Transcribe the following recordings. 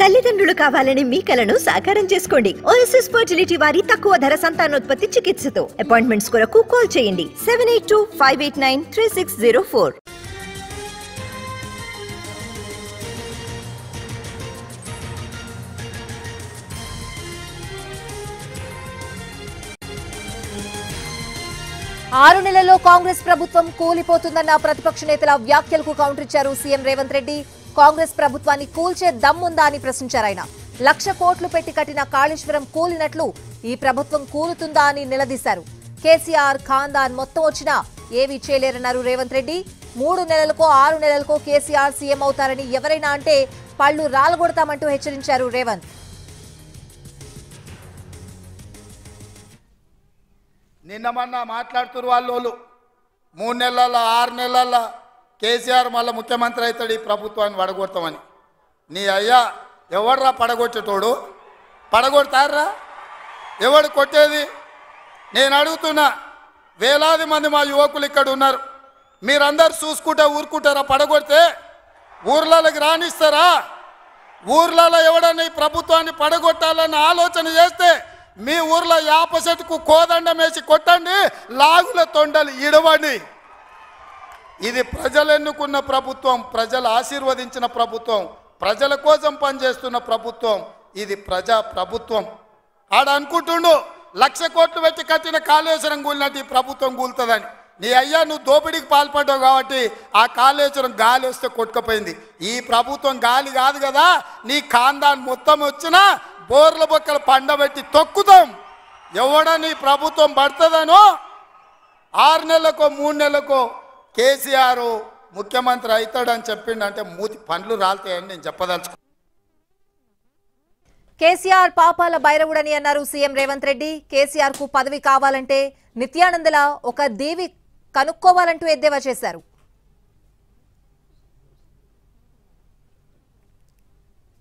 తల్లిదండ్రులు కావాలని మీ కలను సాకారం చేసుకోండి. ఓఎస్ఎస్ ఫర్టిలిటీ వారి తక్కువ ధర సంతానోత్పత్తి చికిత్సతో అపాయింట్మెంట్స్ కొరకు కాల్ చేయండి 7825893604. ఆరు నెలల్లో కాంగ్రెస్ ప్రభుత్వం కూలిపోతుందన్న ప్రతిపక్ష నేతల వ్యాఖ్యలకు కౌంటర్ ఇచ్చారు సీఎం రేవంత్ రెడ్డి. కాంగ్రెస్ ప్రభుత్వాన్ని కూల్చే దమ్ముందా అని ప్రశ్నించారు ఆయన. 1,00,000 కోట్లు పెట్టి కట్టిన కాళేశ్వరం కూలినట్లు ఈ ప్రభుత్వం కూలుతుందా అని నిలదీశారు. కేసీఆర్ ఖాందాన్ మొత్తం వచ్చినా ఏవీ చేయలేరన్నారు రేవంత్ రెడ్డి. 3 నెలలకో 6 నెలలకో కేసీఆర్ సీఎం అవుతారని ఎవరైనా అంటే పళ్లు రాలగొడతామంటూ హెచ్చరించారు రేవంత్. నిన్న మొన్న మాట్లాడుతున్నారు వాళ్ళు 3 నెలల 6 నెలల కేసీఆర్ మళ్ళీ ముఖ్యమంత్రి అవుతాడు ఈ ప్రభుత్వాన్ని పడగొడతామని. నీ అయ్యా ఎవడ్రా పడగొట్టేటోడు? పడగొడతారా? ఎవడు కొట్టేది? నేను అడుగుతున్నా, వేలాది మంది మా యువకులు ఇక్కడ ఉన్నారు, మీరందరు చూసుకుంటే ఊరుకుంటారా? పడగొడితే ఊర్లలోకి రానిస్తారా? ఊర్లలో ఎవడన్నా ఈ ప్రభుత్వాన్ని పడగొట్టాలన్న ఆలోచన చేస్తే మీ ఊర్లో యాప చెట్టుకు కోదండం వేసి కొట్టండి, లాగుల తొండలు ఇడవండి. ఇది ప్రజలు ఎన్నుకున్న ప్రభుత్వం, ప్రజలు ఆశీర్వదించిన ప్రభుత్వం, ప్రజల కోసం పనిచేస్తున్న ప్రభుత్వం. ఇది ప్రజా ప్రభుత్వం. ఆడ అనుకుంటుండు 1,00,000 కోట్లు పెట్టి కట్టిన కాళేశ్వరం కూలినట్టు ఈ ప్రభుత్వం కూలుతుందని. నీ అయ్యా నువ్వు దోపిడీకి పాల్పడ్డావు కాబట్టి ఆ కాళేశ్వరం గాలి వస్తే కొట్టుకుపోయింది. ఈ ప్రభుత్వం గాలి కాదు కదా, నీ ఖాందాన్ మొత్తం వచ్చినా బోర్ల బొక్కలు పండబెట్టి తొక్కుతాం. ఎవడని ప్రభుత్వం పడుతుందనో 6 నెలలకో 3 నెలలకో కేసీఆర్ ముఖ్యమంత్రి అవుతాడని చెప్పిండంటే మూతి పండ్లు రాలుతాయని నేను చెప్పదలుచుకున్నాను. కేసీఆర్ పాపాల భైరవుడని అన్నారు సీఎం రేవంత్ రెడ్డి. కేసీఆర్ కు పదవి కావాలంటే నిత్యానందలా ఒక దేవి కనుక్కోవాలంటూ ఎద్దేవా చేశారు.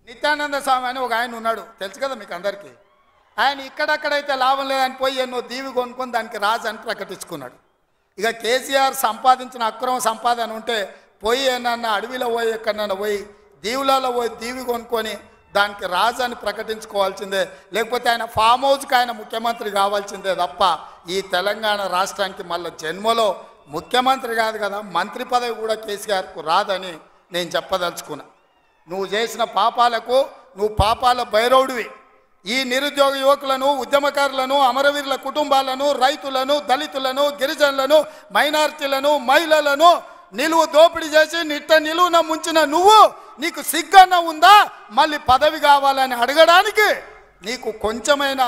నిత్యానంద స్వామి అని ఒక ఆయన ఉన్నాడు, తెలుసు కదా మీకు అందరికీ. ఆయన ఇక్కడక్కడైతే లాభం లేదని పోయి ఎన్నో దీవి కొనుక్కొని దానికి రాజు అని ప్రకటించుకున్నాడు. ఇక కేసీఆర్ సంపాదించిన అక్రమ సంపాదన ఉంటే పోయి ఏమన్నా అడవిలో పోయి ఎక్కడన్నా పోయి దీవులలో పోయి దీవి కొనుక్కొని దానికి రాజు అని ప్రకటించుకోవాల్సిందే, లేకపోతే ఆయన ఫామ్ హౌస్కి ఆయన ముఖ్యమంత్రి కావాల్సిందే తప్ప ఈ తెలంగాణ రాష్ట్రానికి మళ్ళీ జన్మలో ముఖ్యమంత్రి కాదు కదా, మంత్రి పదవి కూడా కేసీఆర్కు రాదని నేను చెప్పదలుచుకున్నా. నువ్వు చేసిన పాపాలకు నువ్వు పాపాల భైరవుడివి. ఈ నిరుద్యోగ యువకులను, ఉద్యమకారులను, అమరవీరుల కుటుంబాలను, రైతులను, దళితులను, గిరిజనులను, మైనారిటీలను, మహిళలను నిలువు దోపిడీ చేసి నిలువున ముంచిన నువ్వు, నీకు సిగ్గన్న ఉందా మళ్ళీ పదవి కావాలని అడగడానికి? నీకు కొంచెమైనా